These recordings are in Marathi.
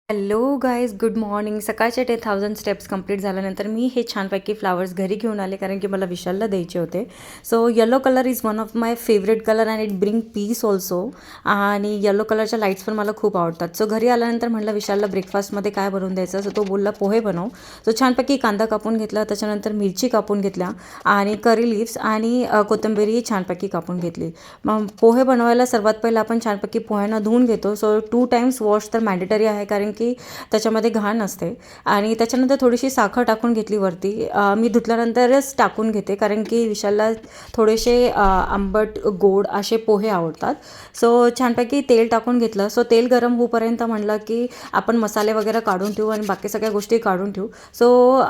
Hello guys, good morning. सकाळचे 10,000 स्टेप्स कंप्लीट झाल्यानंतर मी हे छानपैकी फ्लावर्स घरी घेऊन आले, कारण की मला विशालला द्यायचे होते. So yellow colour is one of my favourite colour and it bring peace also. आणि येलो कलरच्या लाईट्स पण मला खूप आवडतात. सो घरी आल्यानंतर म्हटलं विशालला ब्रेकफास्टमध्ये काय बनवून द्यायचं. सो तो बोलला पोहे बनव. सो छानपैकी कांदा कापून घेतला, त्याच्यानंतर मिरची कापून घेतल्या आणि करी लिव्स आणि कोथिंबीरही छानपैकी कापून घेतली. मग पोहे बनवायला सर्वात पहिलं आपण छानपैकी पोह्यांना धुवून घेतो. सो 2 टाइम्स वॉश तर मॅन्डेटरी आहे, कारण की त्याच्यामध्ये घाण असते. आणि त्याच्यानंतर थोडीशी साखर टाकून घेतली वरती. मी धुतल्यानंतरच टाकून घेते, कारण की विशालला थोडेसे आंबट गोड असे पोहे आवडतात. सो छानपैकी तेल टाकून घेतलं. सो तेल गरम होईपर्यंत म्हणलं की आपण मसाले वगैरे काढून ठेवू आणि बाकी सगळ्या गोष्टी काढून ठेवू. सो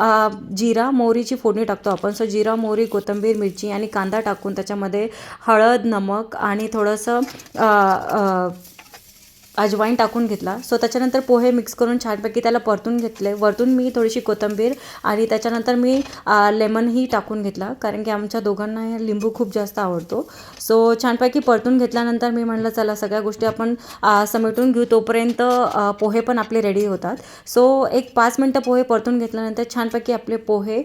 जिरा मोहरीची फोडणी टाकतो आपण. सो जिरा मोहरी, कोथिंबीर, मिरची आणि कांदा टाकून त्याच्यामध्ये हळद, नमक आणि थोडंसं अजवाईन टाकून घेतला. सो त्याच्यानंतर पोहे मिक्स करून छानपैकी त्याला परतून घेतले. वरतून मी थोडीशी कोथिंबीर आणि त्याच्यानंतर मी लेमनही टाकून घेतला, कारण की आमच्या दोघांना लिंबू खूप जास्त आवडतो. सो छानपैकी परतून घेतल्यानंतर मी म्हणलं चला सगळ्या गोष्टी आपण समेटून घेऊ, तोपर्यंत पोहे पण आपले रेडी होतात. सो एक 5 मिनटं पोहे परतून घेतल्यानंतर छानपैकी आपले पोहे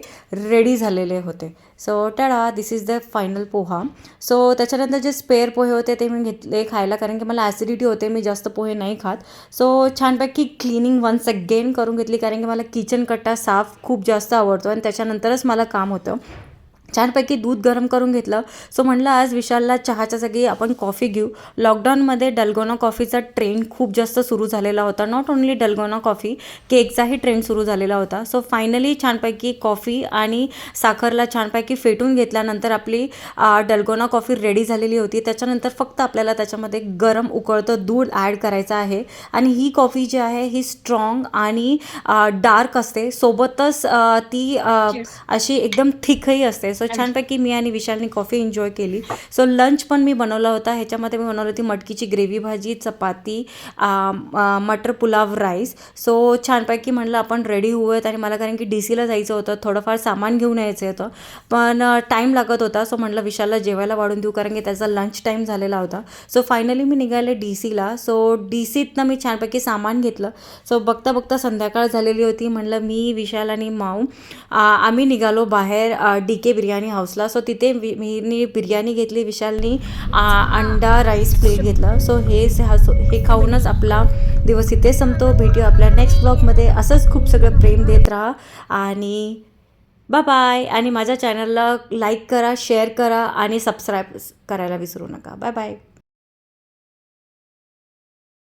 रेडी झालेले होते. So tada, this is the final poha. So त्याच्यानंतर जे स्पेअर पोहे होते ते मी घेतले खायला, कारण की मला ॲसिडिटी होते, मी जास्त पोहे नाही खात. सो छानपैकी क्लिनिंग वन्स अगेन करून घेतली, कारण की मला किचन कट्टा साफ खूप जास्त आवडतो आणि त्याच्यानंतरच मला काम होतं. छानपैकी दूध गरम करून घेतलं. सो म्हटलं आज विशालला चहाच्या जागी आपण कॉफी घेऊ. लॉकडाऊनमध्ये डलगोना कॉफीचा ट्रेंड खूप जास्त सुरू झालेला होता. नॉट ओन्ली डलगोना कॉफी, केकचाही ट्रेंड सुरू झालेला होता. सो फायनली छानपैकी कॉफी आणि साखरला छानपैकी फेटून घेतल्यानंतर आपली डलगोना कॉफी रेडी झालेली होती. त्याच्यानंतर फक्त आपल्याला त्याच्यामध्ये गरम उकळतं दूध ॲड करायचं आहे. आणि ही कॉफी जी आहे ही स्ट्रॉंग आणि डार्क असते, सोबतच ती अशी एकदम थिकही असते. सो छानपैकी मी आणि विशालनी कॉफी एन्जॉय केली. सो लंच पण मी बनवला होता. ह्याच्यामध्ये मी बनवली होती मटकीची ग्रेव्ही भाजी, चपाती, मटर पुलाव, राईस. सो छानपैकी म्हणलं आपण रेडी होऊयात. आणि मला कारण की DCला जायचं होतं, थोडंफार सामान घेऊन यायचं होतं, पण टाईम लागत होता. सो म्हटलं विशालला जेवायला वाढून देऊ, कारण की त्याचा लंच टाईम झालेला होता. सो फायनली मी निघाले DCला. सो DCतनं मी छानपैकी सामान घेतलं. सो बघता बघता संध्याकाळ झालेली होती. म्हणलं मी, विशाल आणि माऊ आम्ही निघालो बाहेर DK बिर्याणी हाऊसला. सो तिथे मी बिर्याणी घेतली, विशालनी अंडा राईस प्लेट घेतला. सो हे खाऊनच आपला दिवस इथे संपतो. भेटूया आपल्या नेक्स्ट ब्लॉगमध्ये. असंच खूप सगळं प्रेम देत राहा आणि बाय बाय. आणि माझ्या चॅनलला लाईक करा, शेअर करा आणि सबस्क्राईब करायला विसरू नका. Bye bye.